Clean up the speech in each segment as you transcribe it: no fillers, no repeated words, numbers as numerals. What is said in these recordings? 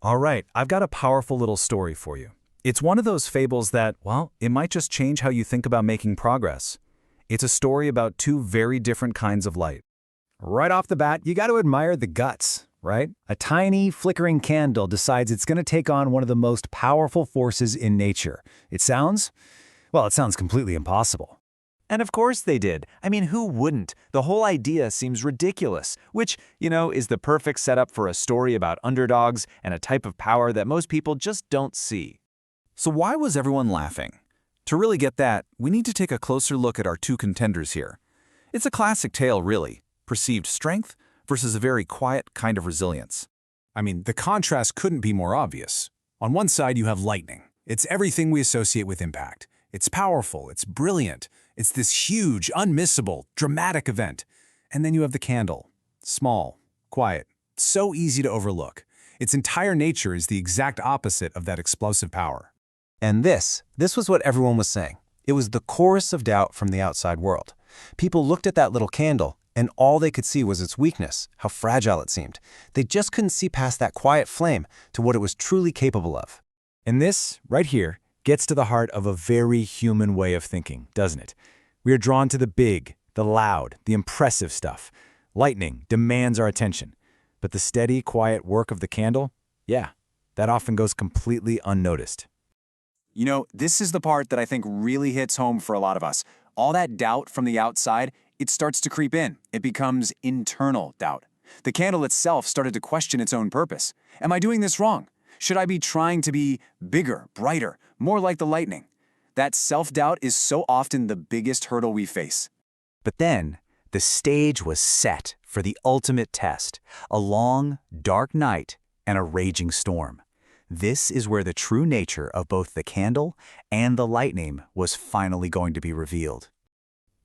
All right, I've got a powerful little story for you. It's one of those fables that, well, it might just change how you think about making progress. It's a story about two very different kinds of light. Right off the bat, you got to admire the guts, right? A tiny, flickering candle decides it's going to take on one of the most powerful forces in nature. It sounds completely impossible. And of course they did. I mean, who wouldn't? The whole idea seems ridiculous, which, is the perfect setup for a story about underdogs and a type of power that most people just don't see. So why was everyone laughing? To really get that, we need to take a closer look at our two contenders here. It's a classic tale, really. Perceived strength versus a very quiet kind of resilience. I mean, the contrast couldn't be more obvious. On one side, you have lightning. It's everything we associate with impact. It's powerful, it's brilliant, it's this huge, unmissable, dramatic event. And then you have the candle. Small, quiet, so easy to overlook. Its entire nature is the exact opposite of that explosive power. And this was what everyone was saying. It was the chorus of doubt from the outside world. People looked at that little candle, and all they could see was its weakness, how fragile it seemed. They just couldn't see past that quiet flame to what it was truly capable of. And this, right here, gets to the heart of a very human way of thinking, doesn't it? We are drawn to the big, the loud, the impressive stuff. Lightning demands our attention. But the steady, quiet work of the candle, that often goes completely unnoticed. This is the part that I think really hits home for a lot of us. All that doubt from the outside, it starts to creep in. It becomes internal doubt. The candle itself started to question its own purpose. Am I doing this wrong? Should I be trying to be bigger, brighter, more like the lightning? That self-doubt is so often the biggest hurdle we face. But then, the stage was set for the ultimate test, a long, dark night and a raging storm. This is where the true nature of both the candle and the lightning was finally going to be revealed.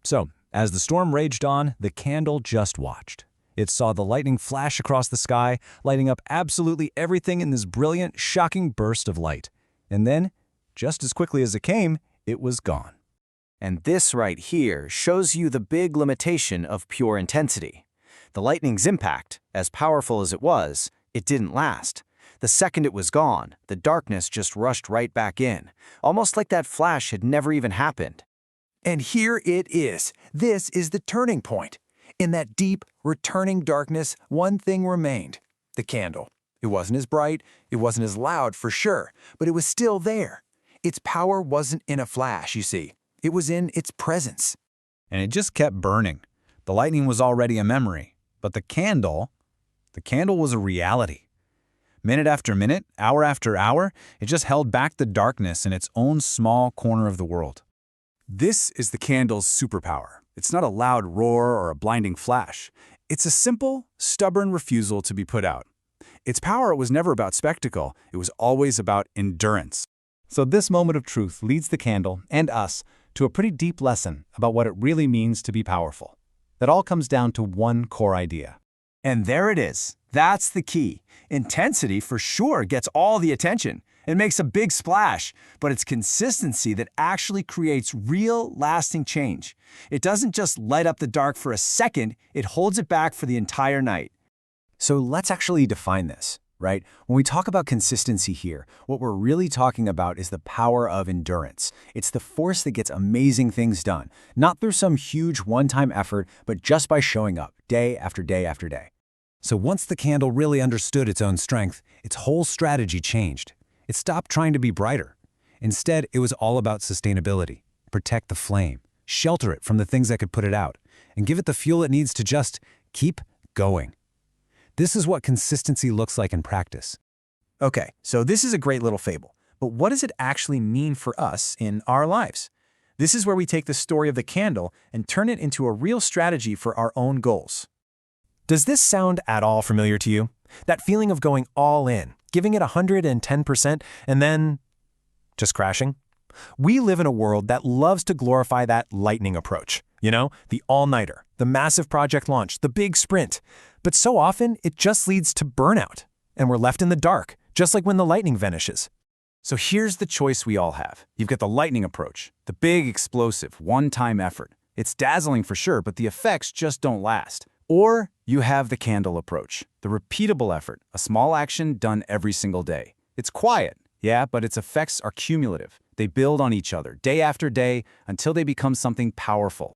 So, as the storm raged on, the candle just watched. It saw the lightning flash across the sky, lighting up absolutely everything in this brilliant, shocking burst of light. And then, just as quickly as it came, it was gone. And this right here shows you the big limitation of pure intensity. The lightning's impact, as powerful as it was, it didn't last. The second it was gone, the darkness just rushed right back in, almost like that flash had never even happened. And here it is. This is the turning point. In that deep, returning darkness, one thing remained: the candle. It wasn't as bright, it wasn't as loud for sure, but it was still there. Its power wasn't in a flash, you see. It was in its presence. And it just kept burning. The lightning was already a memory, but the candle was a reality. Minute after minute, hour after hour, it just held back the darkness in its own small corner of the world. This is the candle's superpower. It's not a loud roar or a blinding flash. It's a simple, stubborn refusal to be put out. Its power was never about spectacle. It was always about endurance. So this moment of truth leads the candle and us to a pretty deep lesson about what it really means to be powerful. That all comes down to one core idea. And there it is. That's the key. Intensity for sure gets all the attention. It makes a big splash, but it's consistency that actually creates real, lasting change. It doesn't just light up the dark for a second, it holds it back for the entire night. So let's actually define this, right? When we talk about consistency here, what we're really talking about is the power of endurance. It's the force that gets amazing things done, not through some huge one-time effort, but just by showing up day after day after day. So once the candle really understood its own strength, its whole strategy changed. It stopped trying to be brighter. Instead, it was all about sustainability. Protect the flame, shelter it from the things that could put it out, and give it the fuel it needs to just keep going. This is what consistency looks like in practice. Okay, so this is a great little fable, but what does it actually mean for us in our lives? This is where we take the story of the candle and turn it into a real strategy for our own goals. Does this sound at all familiar to you? That feeling of going all in, giving it 110%, and then just crashing? We live in a world that loves to glorify that lightning approach. The all-nighter, the massive project launch, the big sprint. But so often, it just leads to burnout, and we're left in the dark, just like when the lightning vanishes. So here's the choice we all have. You've got the lightning approach, the big, explosive, one-time effort. It's dazzling for sure, but the effects just don't last. Or you have the candle approach, the repeatable effort, a small action done every single day. It's quiet, yeah, but its effects are cumulative. They build on each other, day after day, until they become something powerful.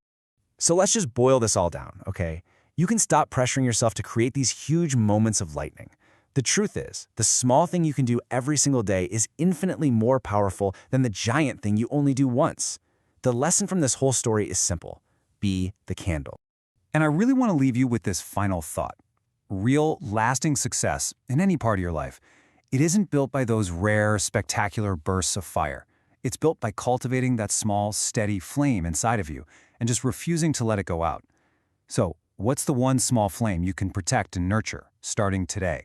So let's just boil this all down, okay? You can stop pressuring yourself to create these huge moments of lightning. The truth is, the small thing you can do every single day is infinitely more powerful than the giant thing you only do once. The lesson from this whole story is simple. Be the candle. And I really want to leave you with this final thought. Real, lasting success in any part of your life, it isn't built by those rare, spectacular bursts of fire. It's built by cultivating that small, steady flame inside of you and just refusing to let it go out. So, what's the one small flame you can protect and nurture starting today?